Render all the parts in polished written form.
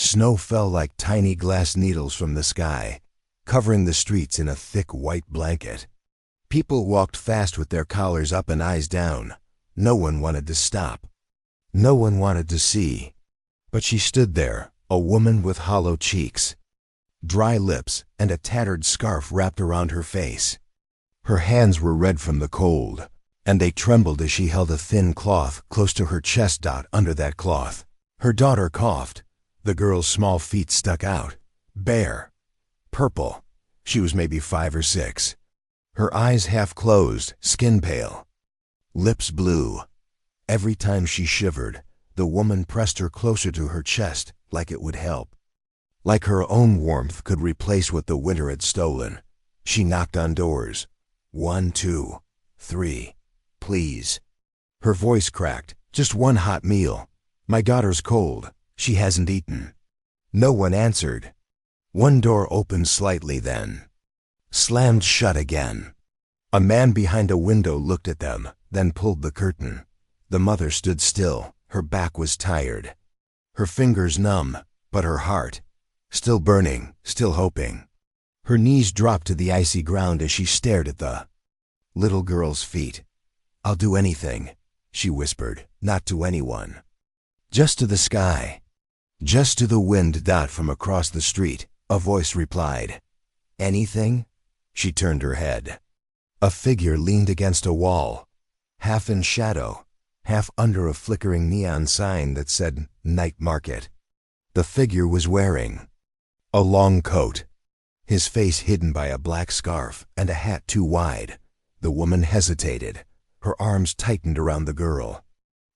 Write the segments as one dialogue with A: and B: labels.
A: Snow fell like tiny glass needles from the sky, covering the streets in a thick white blanket. People walked fast with their collars up and eyes down. No one wanted to stop. No one wanted to see. But she stood there, a woman with hollow cheeks, dry lips, and a tattered scarf wrapped around her face. Her hands were red from the cold, and they trembled as she held a thin cloth close to her chest. Under that cloth, her daughter coughed. The girl's small feet stuck out, bare, purple. She was maybe 5 or 6. Her eyes half closed, skin pale, lips blue. Every time she shivered, the woman pressed her closer to her chest like it would help. Like her own warmth could replace what the winter had stolen. She knocked on doors. 1, 2, 3, please. Her voice cracked. Just one hot meal. My daughter's cold. She hasn't eaten. No one answered. One door opened slightly, then slammed shut again. A man behind a window looked at them, then pulled the curtain. The mother stood still. Her back was tired, her fingers numb, but her heart still burning, still hoping. Her knees dropped to the icy ground as she stared at the little girl's feet. "I'll do anything," she whispered, not to anyone. Just to the sky, just to the wind. From across the street, a voice replied. "Anything?" She turned her head. A figure leaned against a wall, half in shadow, half under a flickering neon sign that said Night Market. The figure was wearing a long coat, his face hidden by a black scarf and a hat too wide. The woman hesitated. Her arms tightened around the girl.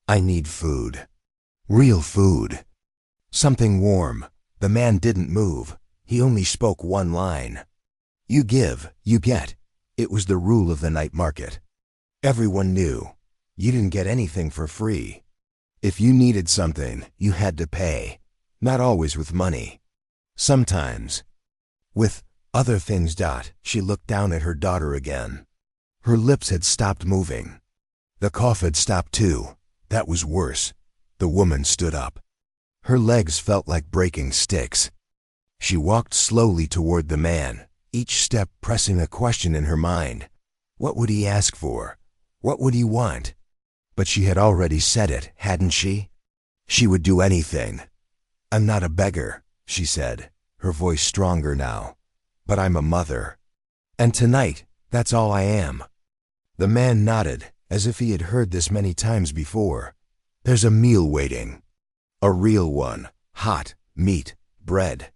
A: "I need food. Real food. Something warm." The man didn't move. He only spoke one line. "You give, you get." It was the rule of the night market. Everyone knew. You didn't get anything for free. If you needed something, you had to pay. Not always with money. Sometimes with other things. She looked down at her daughter again. Her lips had stopped moving. The cough had stopped too. That was worse. The woman stood up. Her legs felt like breaking sticks. She walked slowly toward the man, each step pressing a question in her mind. What would he ask for? What would he want? But she had already said it, hadn't she? She would do anything. "I'm not a beggar," she said, her voice stronger now. "But I'm a mother. And tonight, that's all I am." The man nodded, as if he had heard this many times before. "There's a meal waiting. A real one. Hot, meat, bread.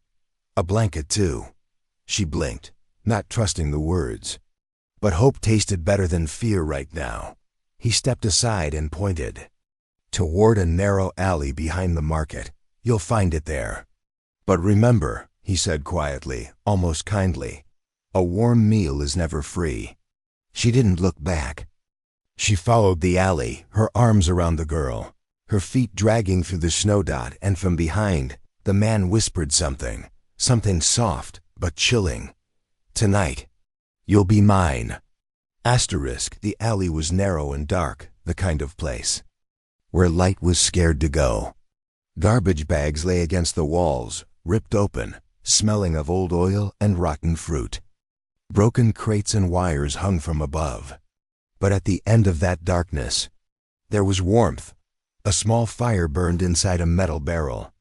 A: A blanket too." She blinked, not trusting the words. But hope tasted better than fear right now. He stepped aside and pointed toward a narrow alley behind the market. "You'll find it there. But remember," he said quietly, almost kindly, "a warm meal is never free." She didn't look back. She followed the alley, her arms around the girl, her feet dragging through the snow. And from behind, the man whispered something soft but chilling. "Tonight, you'll be mine." The alley was narrow and dark, the kind of place where light was scared to go. Garbage bags lay against the walls, ripped open, smelling of old oil and rotten fruit. Broken crates and wires hung from above. But at the end of that darkness, there was warmth. A small fire burned inside a metal barrel.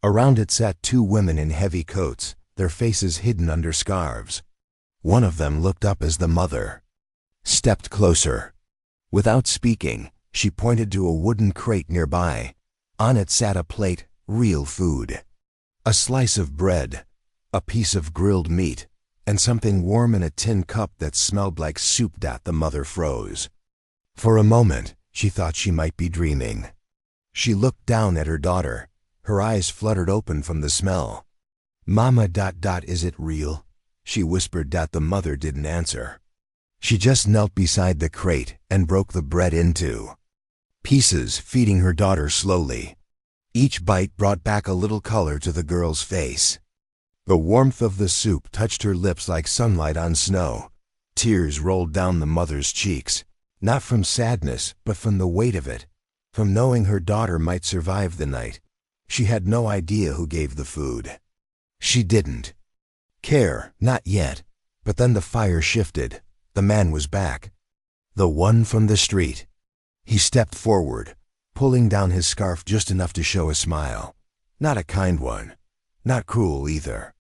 A: Around it sat 2 women in heavy coats, their faces hidden under scarves. One of them looked up as the mother stepped closer. Without speaking, she pointed to a wooden crate nearby. On it sat a plate, real food. A slice of bread, a piece of grilled meat, and something warm in a tin cup that smelled like soup. The mother froze. For a moment, she thought she might be dreaming. She looked down at her daughter. Her eyes fluttered open from the smell. "Mama, is it real?" she whispered. The mother didn't answer. She just knelt beside the crate and broke the bread into pieces, feeding her daughter slowly. Each bite brought back a little color to the girl's face. The warmth of the soup touched her lips like sunlight on snow. Tears rolled down the mother's cheeks, not from sadness, but from the weight of it, from knowing her daughter might survive the night, She had no idea who gave the food. She didn't care, not yet. But then the fire shifted. The man was back. The one from the street. He stepped forward, pulling down his scarf just enough to show a smile. Not a kind one. Not cruel either.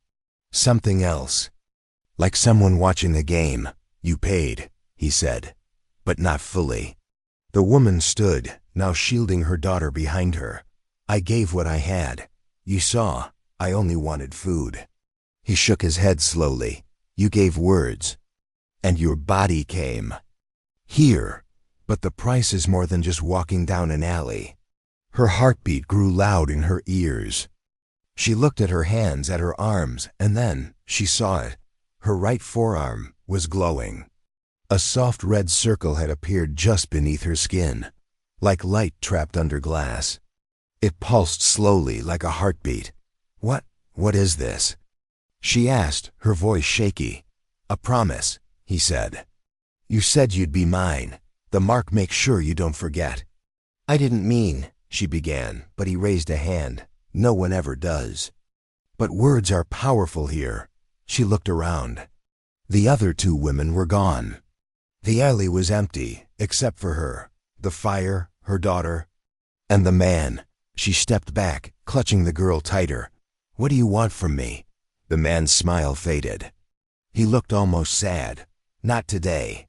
A: Something else. Like someone watching the game. You paid, he said. But not fully. The woman stood, now shielding her daughter behind her. I gave what I had. You saw, I only wanted food. He shook his head slowly. You gave words. And your body came. Here. But the price is more than just walking down an alley. Her heartbeat grew loud in her ears. She looked at her hands, at her arms, and then she saw it. Her right forearm was glowing. A soft red circle had appeared just beneath her skin, like light trapped under glass. It pulsed slowly like a heartbeat. What is this? She asked, her voice shaky. A promise, he said. You said you'd be mine. The mark makes sure you don't forget. I didn't mean, she began, but he raised a hand. No one ever does. But words are powerful here. She looked around. The other two women were gone. The alley was empty, except for her, the fire, her daughter, and the man. She stepped back, clutching the girl tighter. What do you want from me? The man's smile faded. He looked almost sad. Not today.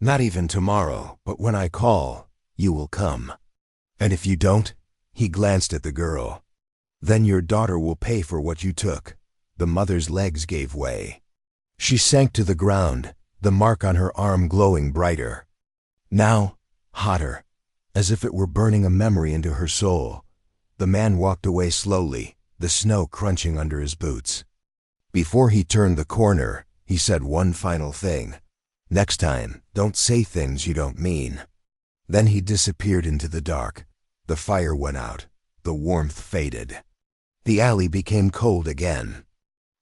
A: Not even tomorrow, but when I call, you will come. And if you don't, he glanced at the girl. Then your daughter will pay for what you took. The mother's legs gave way. She sank to the ground, the mark on her arm glowing brighter. Now, hotter, as if it were burning a memory into her soul. The man walked away slowly, the snow crunching under his boots. Before he turned the corner, he said one final thing. Next time, don't say things you don't mean. Then he disappeared into the dark. The fire went out. The warmth faded. The alley became cold again.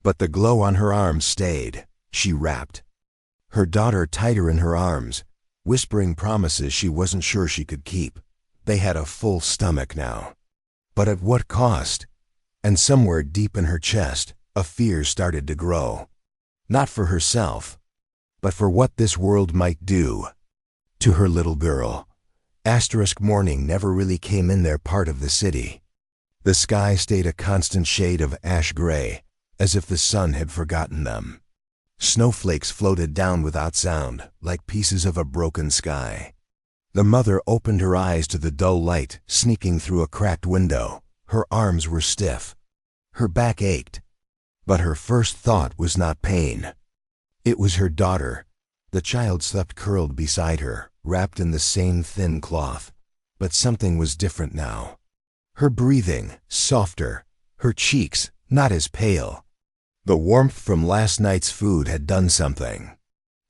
A: But the glow on her arms stayed. She rapped. Her daughter tighter in her arms, whispering promises she wasn't sure she could keep. They had a full stomach now. But at what cost? And somewhere deep in her chest, a fear started to grow. Not for herself, but for what this world might do to her little girl. Morning never really came in their part of the city. The sky stayed a constant shade of ash gray, as if the sun had forgotten them. Snowflakes floated down without sound, like pieces of a broken sky. The mother opened her eyes to the dull light sneaking through a cracked window. Her arms were stiff. Her back ached. But her first thought was not pain. It was her daughter. The child slept curled beside her, wrapped in the same thin cloth. But something was different now. Her breathing, softer. Her cheeks, not as pale. The warmth from last night's food had done something.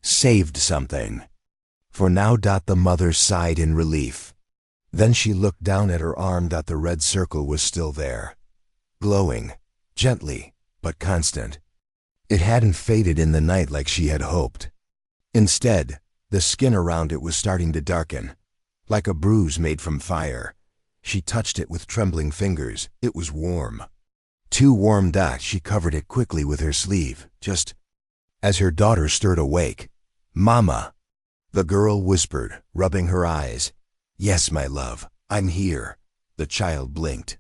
A: Saved something. For now. The mother sighed in relief. Then she looked down at her arm. The red circle was still there. Glowing. Gently, but constant. It hadn't faded in the night like she had hoped. Instead, the skin around it was starting to darken. Like a bruise made from fire. She touched it with trembling fingers. It was warm. Too warm. She covered it quickly with her sleeve, just as her daughter stirred awake. Mama, the girl whispered, rubbing her eyes. Yes, my love, I'm here. The child blinked.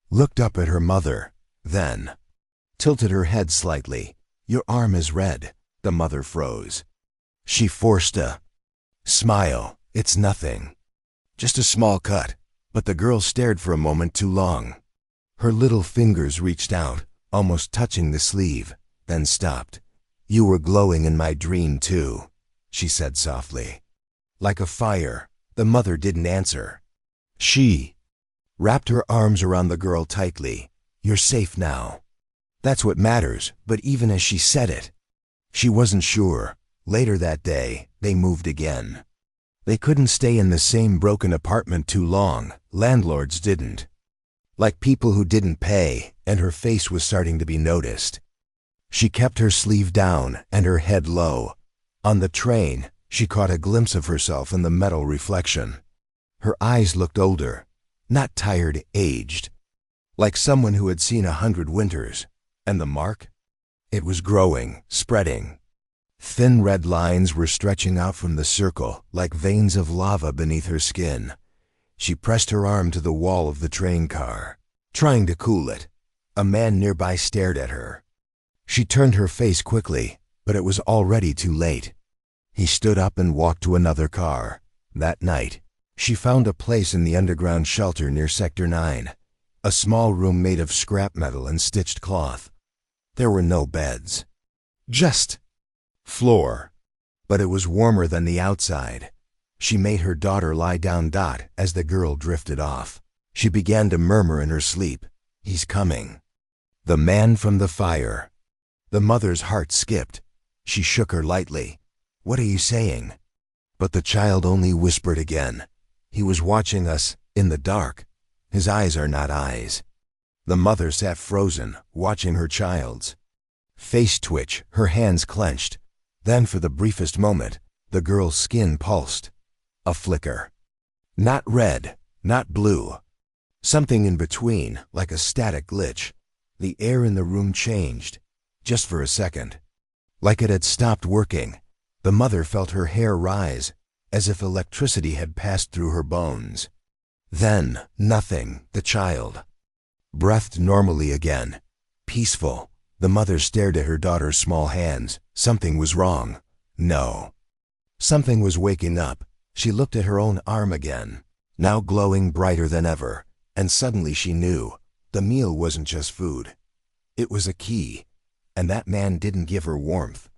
A: Looked up at her mother, then tilted her head slightly. Your arm is red. The mother froze. She forced a smile. It's nothing. Just a small cut. But the girl stared for a moment too long. Her little fingers reached out, almost touching the sleeve, then stopped. You were glowing in my dream too, she said softly. Like a fire. The mother didn't answer. She wrapped her arms around the girl tightly. You're safe now. That's what matters. But even as she said it, she wasn't sure. Later that day, they moved again. They couldn't stay in the same broken apartment too long. Landlords didn't. Like people who didn't pay, and her face was starting to be noticed. She kept her sleeve down and her head low. On the train, she caught a glimpse of herself in the metal reflection. Her eyes looked older, not tired, aged. like someone who had seen 100 winters. And the mark? It was growing, spreading. Thin red lines were stretching out from the circle like veins of lava beneath her skin. She pressed her arm to the wall of the train car, trying to cool it. A man nearby stared at her. She turned her face quickly, but it was already too late. He stood up and walked to another car. That night, she found a place in the underground shelter near Sector 9, a small room made of scrap metal and stitched cloth. There were no beds, just floor, but it was warmer than the outside. She made her daughter lie down. As the girl drifted off, she began to murmur in her sleep, "He's coming." The man from the fire. The mother's heart skipped. She shook her lightly. "What are you saying?" But the child only whispered again, "He was watching us, in the dark. His eyes are not eyes." The mother sat frozen, watching her child's face twitch, her hands clenched. Then for the briefest moment, the girl's skin pulsed. A flicker. Not red, not blue. Something in between, like a static glitch. The air in the room changed, just for a second. Like it had stopped working. The mother felt her hair rise, as if electricity had passed through her bones. Then, nothing, the child breathed normally again. Peaceful. The mother stared at her daughter's small hands. Something was wrong. No. Something was waking up. She looked at her own arm again, now glowing brighter than ever, and suddenly she knew the meal wasn't just food. It was a key, and that man didn't give her warmth.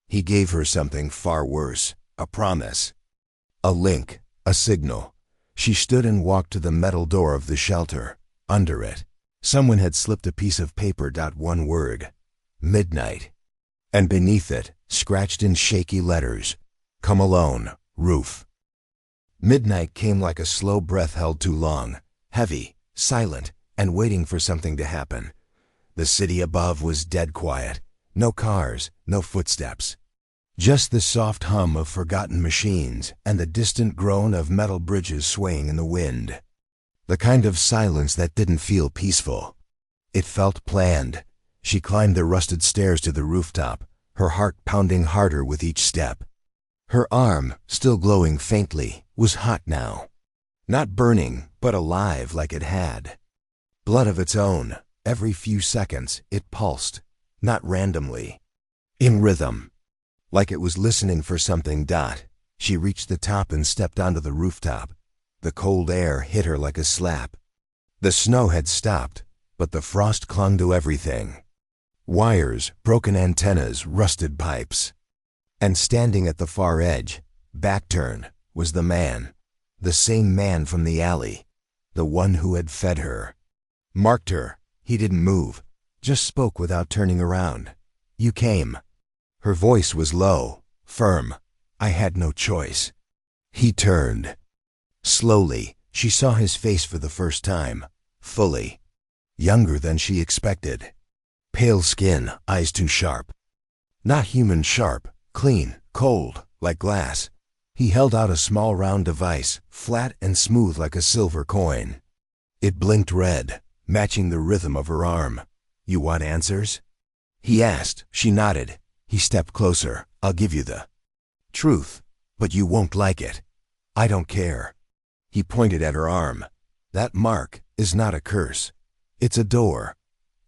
A: He gave her something far worse, a promise. A link, a signal. She stood and walked to the metal door of the shelter. Under it, someone had slipped a piece of paper. One word, midnight. And beneath it, scratched in shaky letters, "Come alone, roof." Midnight came like a slow breath held too long, heavy, silent, and waiting for something to happen. The city above was dead quiet. No cars, no footsteps. Just the soft hum of forgotten machines and the distant groan of metal bridges swaying in the wind. The kind of silence that didn't feel peaceful. It felt planned. She climbed the rusted stairs to the rooftop, her heart pounding harder with each step. Her arm, still glowing faintly, was hot now. Not burning, but alive like it had blood of its own. Every few seconds, it pulsed, not randomly, in rhythm, like it was listening for something. She reached the top and stepped onto the rooftop. The cold air hit her like a slap. The snow had stopped, but the frost clung to everything. Wires, broken antennas, rusted pipes. And standing at the far edge, back turned, was the man. The same man from the alley. The one who had fed her. Marked her. He didn't move, just spoke without turning around. "You came." Her voice was low, firm. "I had no choice." He turned. Slowly, she saw his face for the first time, fully. Younger than she expected. Pale skin, eyes too sharp. Not human sharp, clean, cold, like glass. He held out a small round device, flat and smooth like a silver coin. It blinked red, matching the rhythm of her arm. "You want answers?" he asked. She nodded. He stepped closer. "I'll give you the truth, but you won't like it." "I don't care." He pointed at her arm. "That mark is not a curse. It's a door."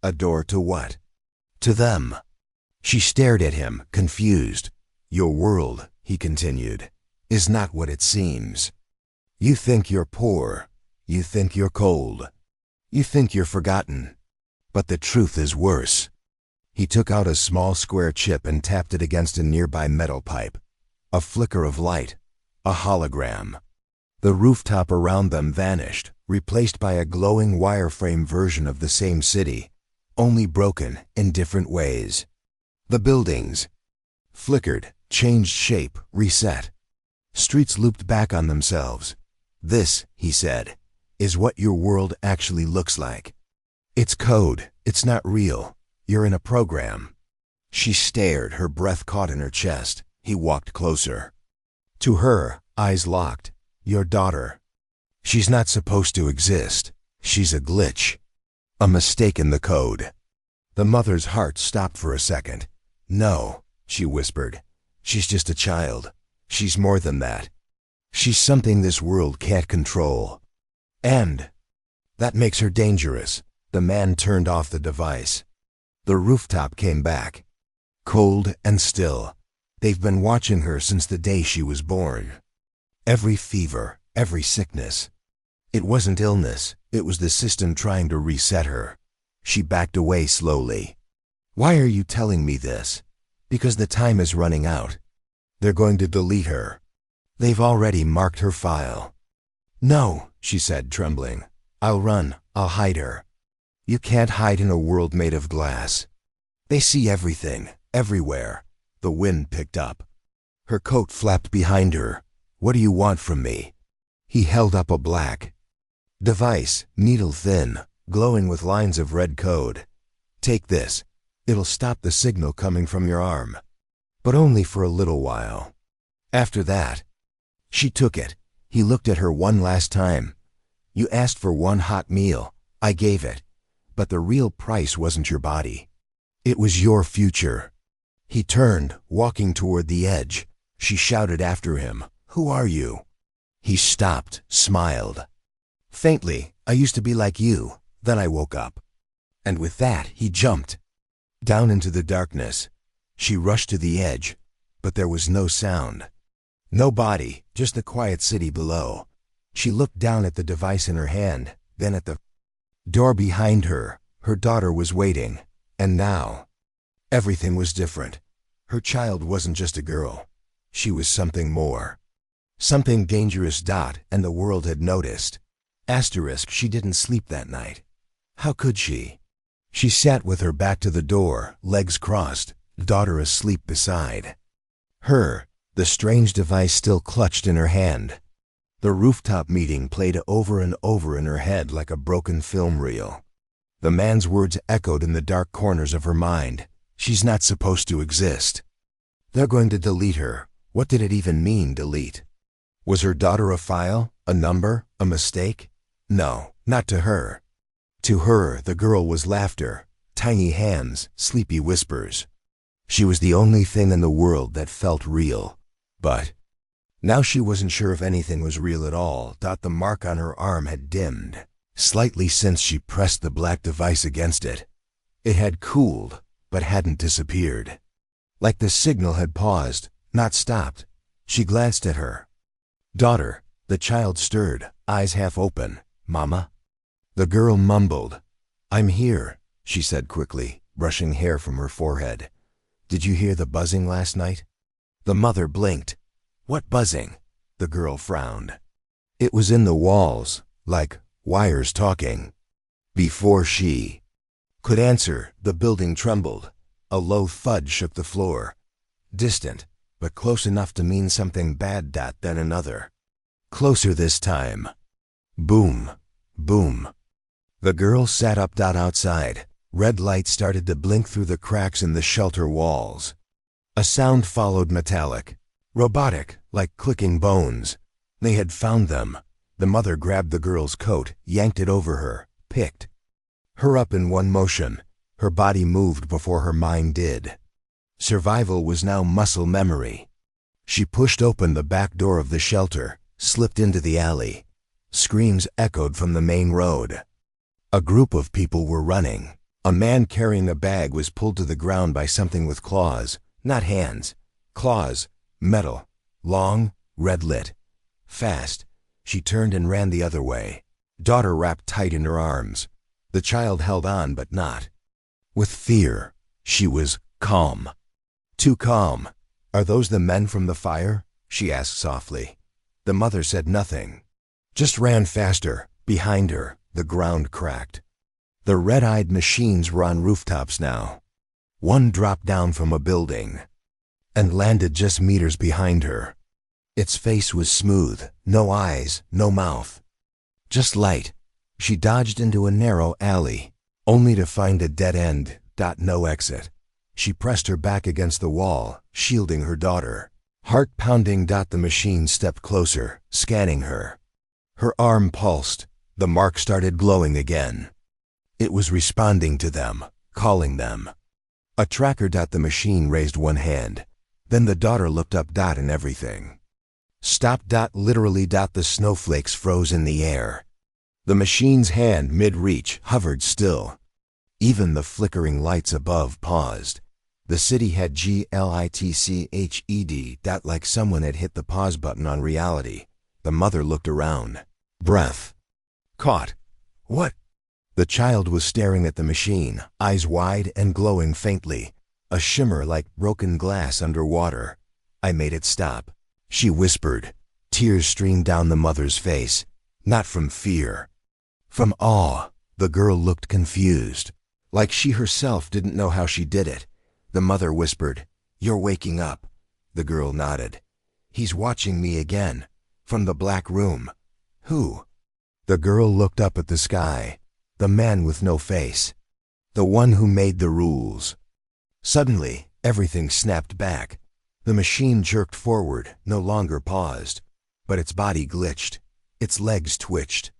A: "A door to what?" "To them." She stared at him, confused. "Your world," he continued, "is not what it seems. You think you're poor. You think you're cold. You think you're forgotten. But the truth is worse." He took out a small square chip and tapped it against a nearby metal pipe. A flicker of light. A hologram. The rooftop around them vanished, replaced by a glowing wireframe version of the same city, only broken in different ways. The buildings flickered, changed shape, reset. Streets looped back on themselves. "This," he said, "is what your world actually looks like. It's code. It's not real. You're in a program." She stared, her breath caught in her chest. He walked closer. To her, eyes locked. "Your daughter. She's not supposed to exist. She's a glitch." A mistake in the code. The mother's heart stopped for a second. No, she whispered. She's just a child. She's more than that. She's something this world can't control. And that makes her dangerous. The man turned off the device. The rooftop came back. Cold and still. They've been watching her since the day she was born. Every fever, every sickness. It wasn't illness, it was the system trying to reset her. She backed away slowly. Why are you telling me this? Because the time is running out. They're going to delete her. They've already marked her file. No, she said, trembling. I'll run. I'll hide her. You can't hide in a world made of glass. They see everything, everywhere. The wind picked up. Her coat flapped behind her. What do you want from me? He held up a black device, needle thin, glowing with lines of red code. Take this. It'll stop the signal coming from your arm. But only for a little while. After that. She took it. He looked at her one last time. You asked for one hot meal. I gave it. But the real price wasn't your body. It was your future. He turned, walking toward the edge. She shouted after him, Who are you? He stopped, smiled. Faintly, I used to be like you. Then I woke up. And with that, he jumped. Down into the darkness. She rushed to the edge, but there was no sound. No body, just the quiet city below. She looked down at the device in her hand, then at the door behind her. Her daughter was waiting. And now, everything was different. Her child wasn't just a girl. She was something more. Something dangerous. And the world had noticed. Asterisk, she didn't sleep that night. How could she? She sat with her back to the door, legs crossed, daughter asleep beside her, the strange device still clutched in her hand. The rooftop meeting played over and over in her head like a broken film reel. The man's words echoed in the dark corners of her mind. She's not supposed to exist. They're going to delete her. What did it even mean, delete? Was her daughter a file, a number, a mistake? No, not to her. To her, the girl was laughter, tiny hands, sleepy whispers. She was the only thing in the world that felt real. But now she wasn't sure if anything was real at all. The mark on her arm had dimmed slightly since she pressed the black device against it. It had cooled, but hadn't disappeared. Like the signal had paused, not stopped. She glanced at her daughter. The child stirred, eyes half open. Mama? The girl mumbled. I'm here, she said quickly, brushing hair from her forehead. Did you hear the buzzing last night? The mother blinked. What buzzing? The girl frowned. It was in the walls, like wires talking. Before she could answer, the building trembled. A low thud shook the floor. Distant, but close enough to mean something bad. Then another. Closer this time. Boom, boom. The girl sat up. Outside, red light started to blink through the cracks in the shelter walls. A sound followed, metallic, robotic, like clicking bones. They had found them. The mother grabbed the girl's coat, yanked it over her, picked her up in one motion. Her body moved before her mind did. Survival was now muscle memory. She pushed open the back door of the shelter, slipped into the alley. Screams echoed from the main road. A group of people were running. A man carrying a bag was pulled to the ground by something with claws, not hands. Claws, metal, long, red-lit. Fast. She turned and ran the other way. Daughter wrapped tight in her arms. The child held on, but not with fear. She was calm. Too calm. Are those the men from the fire? She asked softly. The mother said nothing. Just ran faster. Behind her, the ground cracked. The red-eyed machines were on rooftops now. One dropped down from a building and landed just meters behind her. Its face was smooth, no eyes, no mouth. Just light. She dodged into a narrow alley, only to find a dead end. No exit. She pressed her back against the wall, shielding her daughter. Heart pounding. The machine stepped closer, scanning her. Her arm pulsed. The mark started glowing again. It was responding to them, calling them. A tracker. The machine raised one hand. Then the daughter looked up. And everything stopped. Literally. The snowflakes froze in the air. The machine's hand, mid-reach, hovered still. Even the flickering lights above paused. The city had glitched. Like someone had hit the pause button on reality. The mother looked around. Breath caught. What? The child was staring at the machine, eyes wide and glowing faintly, a shimmer like broken glass underwater. I made it stop, she whispered. Tears streamed down the mother's face, not from fear, from awe. The girl looked confused, like she herself didn't know how she did it. The mother whispered, "You're waking up." The girl nodded. "He's watching me again, from the black room." "Who?" The girl looked up at the sky. The man with no face. The one who made the rules. Suddenly, everything snapped back. The machine jerked forward, no longer paused. But its body glitched. Its legs twitched.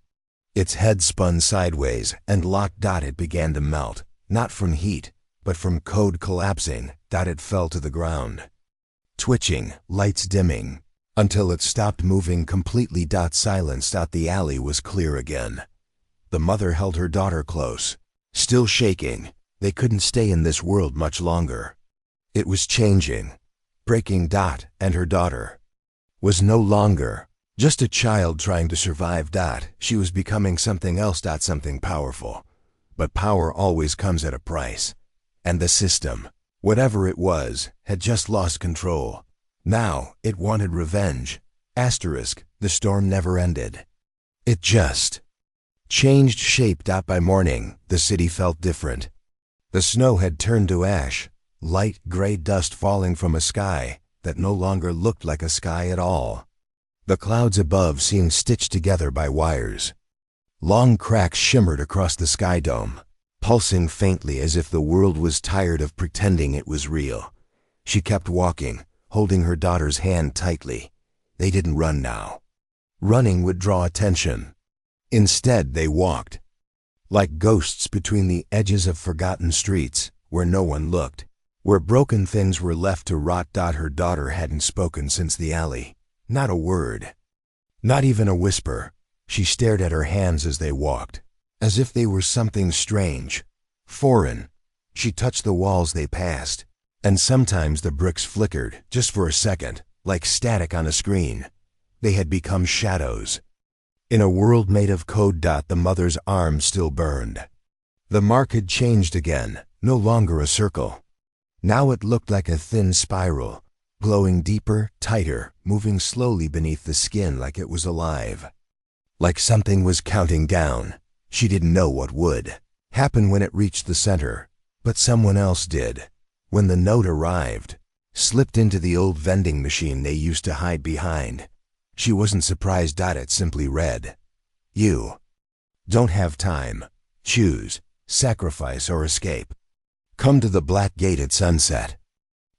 A: Its head spun sideways and locked. It began to melt, not from heat, but from code collapsing. It fell to the ground, twitching, lights dimming, until it stopped moving completely. Silence. The alley was clear again. The mother held her daughter close, still shaking. They couldn't stay in this world much longer. It was changing, breaking. And her daughter was no longer just a child trying to survive. She was becoming something else. Something powerful. But power always comes at a price. And the system, whatever it was, had just lost control. Now it wanted revenge. The storm never ended. It just changed shape. By morning, the city felt different. The snow had turned to ash, light gray dust falling from a sky that no longer looked like a sky at all. The clouds above seemed stitched together by wires. Long cracks shimmered across the sky dome, pulsing faintly as if the world was tired of pretending it was real. She kept walking, holding her daughter's hand tightly. They didn't run now. Running would draw attention. Instead, they walked, like ghosts between the edges of forgotten streets, where no one looked, where broken things were left to rot. Her daughter hadn't spoken since the alley. Not a word. Not even a whisper. She stared at her hands as they walked, as if they were something strange, foreign. She touched the walls they passed, and sometimes the bricks flickered, just for a second, like static on a screen. They had become shadows. In a world made of code. The mother's arm still burned. The mark had changed again, no longer a circle. Now it looked like a thin spiral, glowing deeper, tighter, moving slowly beneath the skin like it was alive. Like something was counting down. She didn't know what would happen when it reached the center, but someone else did. When the note arrived, slipped into the old vending machine they used to hide behind. She wasn't surprised. It simply read, "You don't have time. Choose, sacrifice or escape. Come to the black gate at sunset.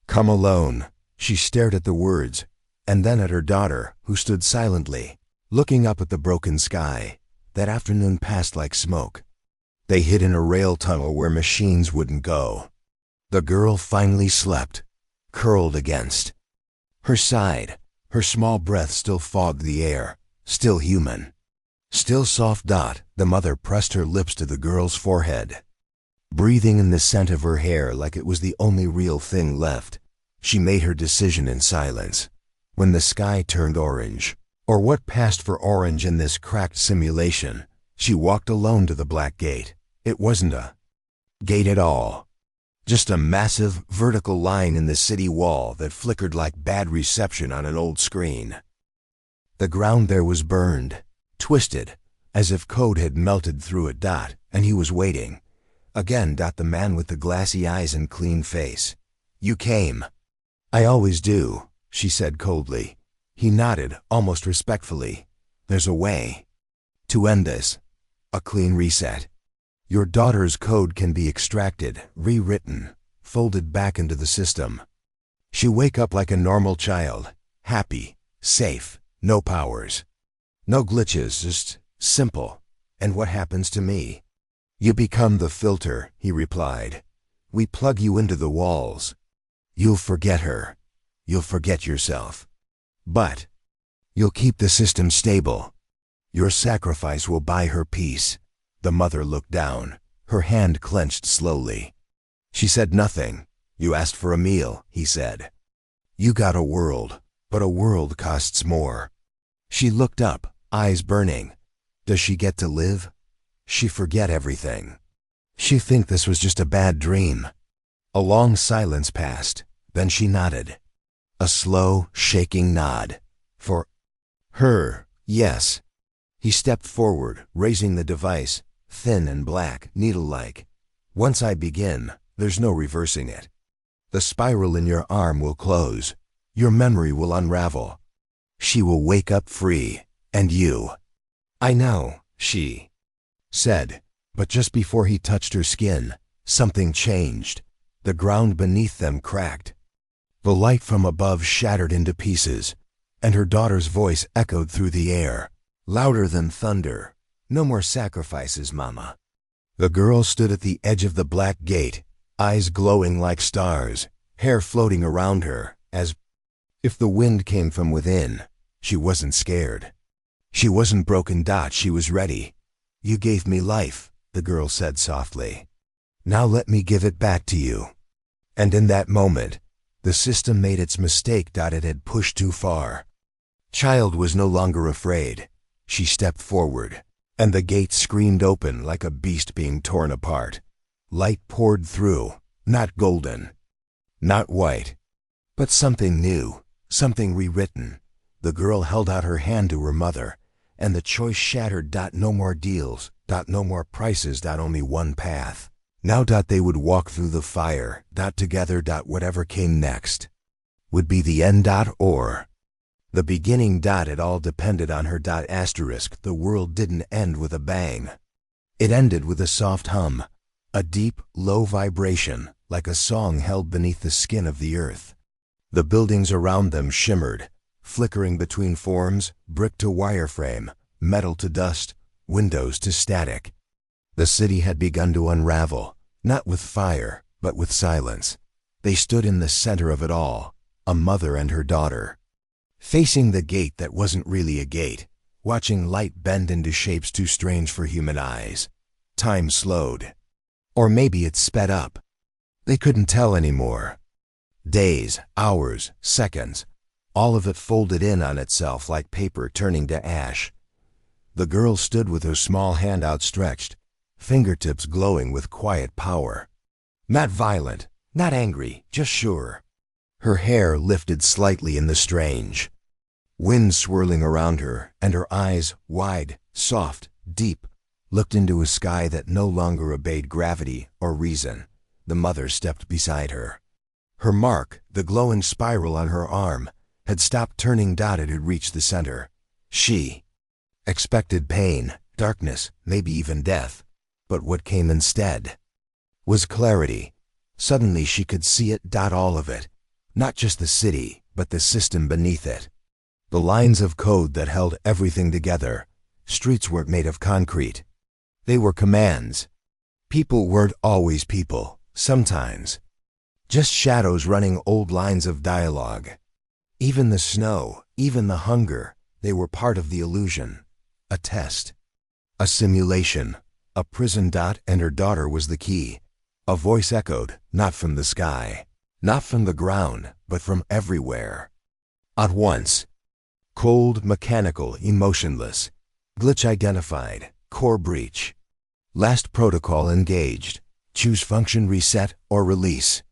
A: Come alone." She stared at the words, and then at her daughter, who stood silently, looking up at the broken sky. That afternoon passed like smoke. They hid in a rail tunnel where machines wouldn't go. The girl finally slept, curled against her side. Her small breath still fogged the air, still human, still soft. The mother pressed her lips to the girl's forehead, breathing in the scent of her hair like it was the only real thing left. She made her decision in silence. When the sky turned orange, or what passed for orange in this cracked simulation, she walked alone to the black gate. It wasn't a gate at all. Just a massive, vertical line in the city wall that flickered like bad reception on an old screen. The ground there was burned, twisted, as if code had melted through it. And he was waiting. Again. The man with the glassy eyes and clean face. "You came." "I always do," she said coldly. He nodded, almost respectfully. "There's a way to end this. A clean reset. Your daughter's code can be extracted, rewritten, folded back into the system. She'll wake up like a normal child, happy, safe, no powers, no glitches, just simple. And what happens to me? You become the filter, he replied. We plug you into the walls. You'll forget her. You'll forget yourself. But you'll keep the system stable. Your sacrifice will buy her peace. The mother looked down, her hand clenched slowly. She said nothing. You asked for a meal, he said. You got a world, but a world costs more. She looked up, eyes burning. Does she get to live? She forget everything. She think this was just a bad dream. A long silence passed, then she nodded. A slow, shaking nod. For her, yes. He stepped forward, raising the device, thin and black, needle-like. Once I begin, there's no reversing it. The spiral in your arm will close. Your memory will unravel. She will wake up free, and you. I know, she said, but just before he touched her skin, something changed. The ground beneath them cracked. The light from above shattered into pieces, and her daughter's voice echoed through the air, louder than thunder. No more sacrifices, Mama. The girl stood at the edge of the black gate, eyes glowing like stars, hair floating around her, as if the wind came from within. She wasn't scared. She wasn't broken. She was ready. You gave me life, the girl said softly. Now let me give it back to you. And in that moment, the system made its mistake. It had pushed too far. Child was no longer afraid. She stepped forward, and the gate screamed open like a beast being torn apart. Light poured through, not golden, not white, but something new, something rewritten. The girl held out her hand to her mother, and the choice shattered. No more deals, no more prices, only one path. Now they would walk through the fire, together. Whatever came next would be the end. Or the beginning. It all depended on her. Asterisk. The world didn't end with a bang. It ended with a soft hum, a deep, low vibration, like a song held beneath the skin of the earth. The buildings around them shimmered, flickering between forms, brick to wireframe, metal to dust, windows to static. The city had begun to unravel, not with fire, but with silence. They stood in the center of it all, a mother and her daughter, facing the gate that wasn't really a gate, watching light bend into shapes too strange for human eyes. Time slowed. Or maybe it sped up. They couldn't tell anymore. Days, hours, seconds, all of it folded in on itself like paper turning to ash. The girl stood with her small hand outstretched, fingertips glowing with quiet power. Not violent, not angry, just sure. Her hair lifted slightly in the strange wind swirling around her, and her eyes, wide, soft, deep, looked into a sky that no longer obeyed gravity or reason. The mother stepped beside her. Her mark, the glowing spiral on her arm, had stopped turning. It had reached the center. She expected pain, darkness, maybe even death. But what came instead was clarity. Suddenly she could see it. All of it. Not just the city, but the system beneath it. The lines of code that held everything together. Streets weren't made of concrete. They were commands. People weren't always people. Sometimes just shadows running old lines of dialogue. Even the snow, even the hunger, they were part of the illusion. A test. A simulation. A prison. And her daughter was the key. A voice echoed, not from the sky, not from the ground, but from everywhere. At once. Cold, mechanical, emotionless. Glitch identified. Core breach. Last protocol engaged. Choose function reset or release.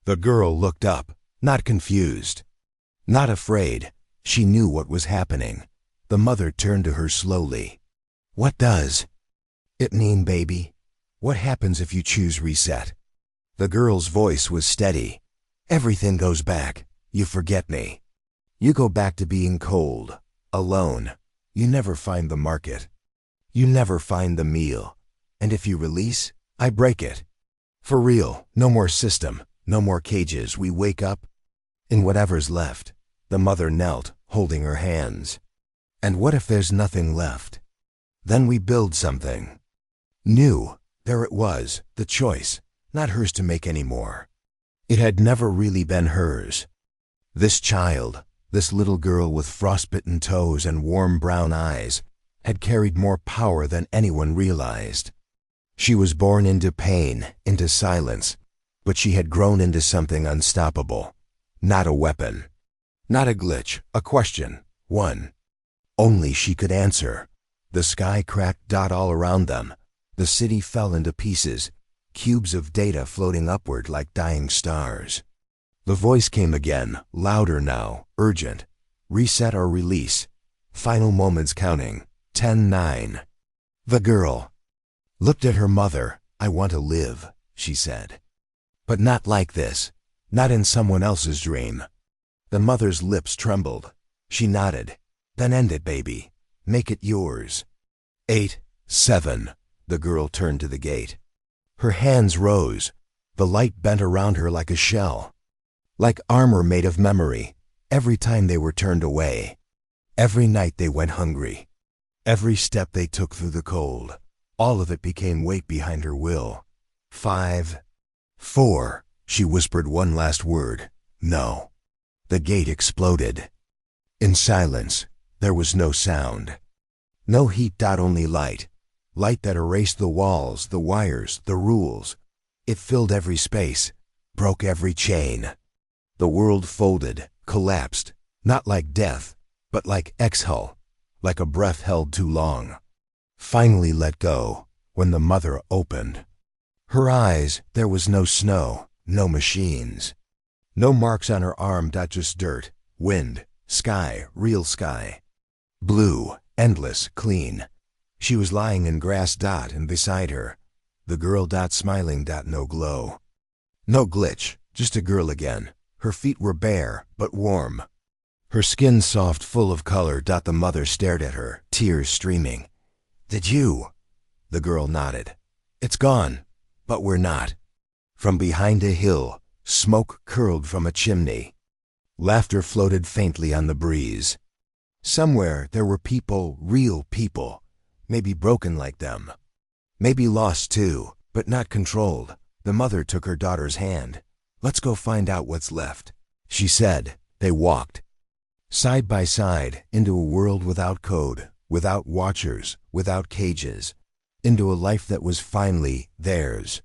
A: The girl looked up, not confused, not afraid. She knew what was happening. The mother turned to her slowly. What does it mean, baby? What happens if you choose reset? The girl's voice was steady. Everything goes back. You forget me. You go back to being cold, alone. You never find the market. You never find the meal. And if you release, I break it. For real, no more system, no more cages. We wake up in whatever's left. The mother knelt, holding her hands. And what if there's nothing left? Then we build something new, There it was, the choice, not hers to make anymore. It had never really been hers. This child, this little girl with frostbitten toes and warm brown eyes, had carried more power than anyone realized. She was born into pain, into silence, but she had grown into something unstoppable. Not a weapon. Not a glitch, a question, one. Only she could answer. The sky cracked dot all around them. The city fell into pieces, cubes of data floating upward like dying stars. The voice came again, louder now, urgent. Reset or release. Final moments counting. 10-9. The girl looked at her mother. I want to live, she said. But not like this. Not in someone else's dream. The mother's lips trembled. She nodded. Then end it, baby. Make it yours. 8-7. The girl turned to the gate. Her hands rose. The light bent around her like a shell. Like armor made of memory. Every time they were turned away. Every night they went hungry. Every step they took through the cold. All of it became weight behind her will. 5-4. She whispered one last word. No. The gate exploded. In silence, there was no sound. No heat, only light. Light that erased the walls, the wires, the rules. It filled every space, broke every chain. The world folded, collapsed, not like death, but like exhale, like a breath held too long. Finally let go, when the mother opened. Her eyes, there was no snow, no machines. No marks on her arm, just dirt, wind, sky, real sky. Blue, endless, clean. She was lying in grass, and beside her, the girl, smiling, no glow. No glitch, just a girl again. Her feet were bare, but warm. Her skin soft, full of color. The mother stared at her, tears streaming. Did you? The girl nodded. It's gone, but we're not. From behind a hill, smoke curled from a chimney. Laughter floated faintly on the breeze. Somewhere there were people, real people, maybe broken like them. Maybe lost too, but not controlled. The mother took her daughter's hand. Let's go find out what's left, she said. They walked. Side by side, into a world without code, without watchers, without cages. Into a life that was finally theirs.